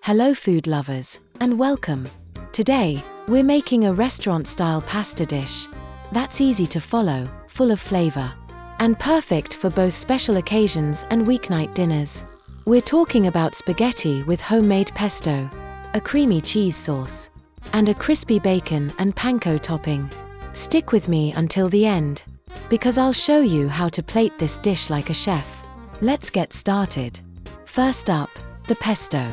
Hello food lovers, and welcome. Today, we're making a restaurant-style pasta dish. That's easy to follow, full of flavor, and perfect for both special occasions and weeknight dinners. We're talking about spaghetti with homemade pesto, a creamy cheese sauce, and a crispy bacon and panko topping. Stick with me until the end, because I'll show you how to plate this dish like a chef. Let's get started. First up, the pesto.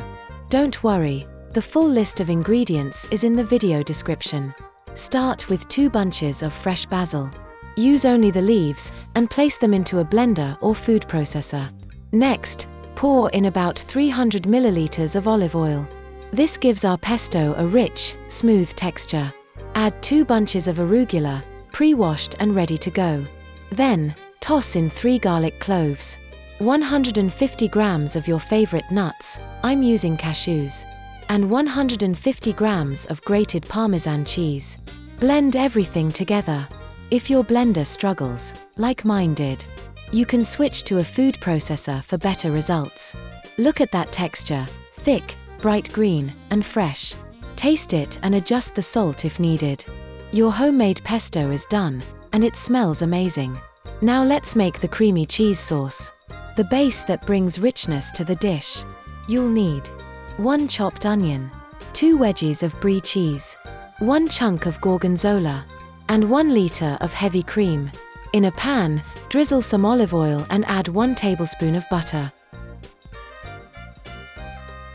Don't worry, the full list of ingredients is in the video description. Start with 2 bunches of fresh basil. Use only the leaves and place them into a blender or food processor. Next, pour in about 300 milliliters of olive oil. This gives our pesto a rich, smooth texture. Add 2 bunches of arugula, pre-washed and ready to go. Then, toss in 3 garlic cloves. 150 grams of your favorite nuts, I'm using cashews, and 150 grams of grated parmesan cheese. Blend everything together. If your blender struggles, like mine did, you can switch to a food processor for better results. Look at that texture, thick, bright green, and fresh. Taste it and adjust the salt if needed. Your homemade pesto is done, and it smells amazing. Now let's make the creamy cheese sauce, the base that brings richness to the dish. You'll need 1 chopped onion, 2 wedges of brie cheese, 1 chunk of gorgonzola, and 1 liter of heavy cream. In a pan, drizzle some olive oil and add 1 tablespoon of butter.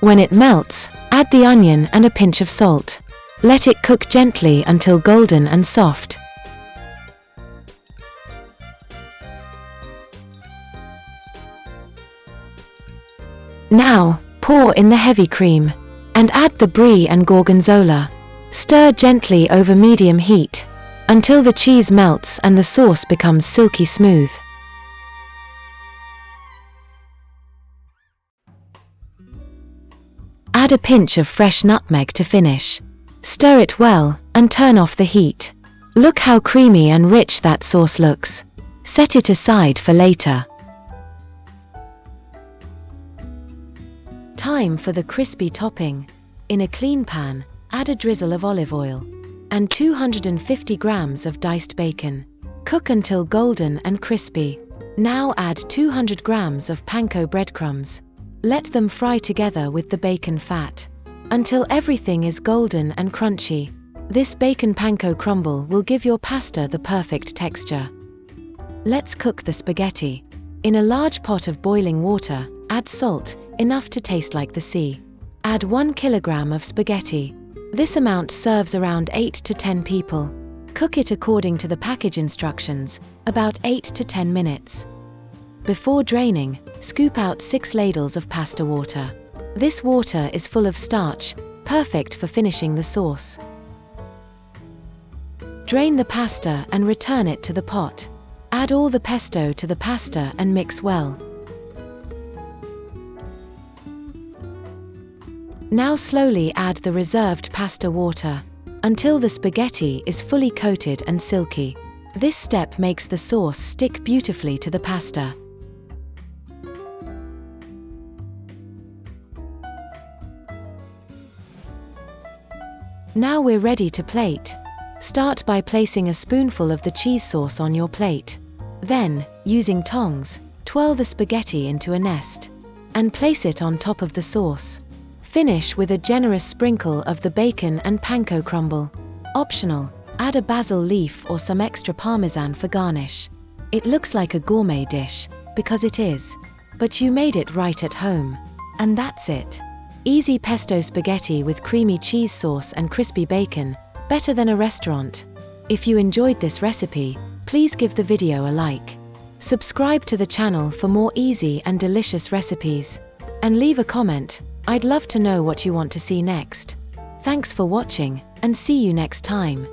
When it melts, add the onion and a pinch of salt. Let it cook gently until golden and soft. Now, pour in the heavy cream, and add the brie and gorgonzola. Stir gently over medium heat, until the cheese melts and the sauce becomes silky smooth. Add a pinch of fresh nutmeg to finish. Stir it well, and turn off the heat. Look how creamy and rich that sauce looks. Set it aside for later. Time for the crispy topping. In a clean pan, add a drizzle of olive oil and 250 grams of diced bacon. Cook until golden and crispy. Now add 200 grams of panko breadcrumbs. Let them fry together with the bacon fat until everything is golden and crunchy. This bacon panko crumble will give your pasta the perfect texture. Let's cook the spaghetti. In a large pot of boiling water, add salt, enough to taste like the sea. Add 1 kilogram of spaghetti. This amount serves around 8 to 10 people. Cook it according to the package instructions, about 8 to 10 minutes. Before draining, scoop out 6 ladles of pasta water. This water is full of starch, perfect for finishing the sauce. Drain the pasta and return it to the pot. Add all the pesto to the pasta and mix well. Now slowly add the reserved pasta water, until the spaghetti is fully coated and silky. This step makes the sauce stick beautifully to the pasta. Now we're ready to plate. Start by placing a spoonful of the cheese sauce on your plate. Then, using tongs, twirl the spaghetti into a nest, and place it on top of the sauce. Finish with a generous sprinkle of the bacon and panko crumble. Optional, add a basil leaf or some extra parmesan for garnish. It looks like a gourmet dish, because it is, but you made it right at home. And that's it. Easy pesto spaghetti with creamy cheese sauce and crispy bacon, better than a restaurant. If you enjoyed this recipe, please give the video a like. Subscribe to the channel for more easy and delicious recipes. And leave a comment. I'd love to know what you want to see next. Thanks for watching, and see you next time.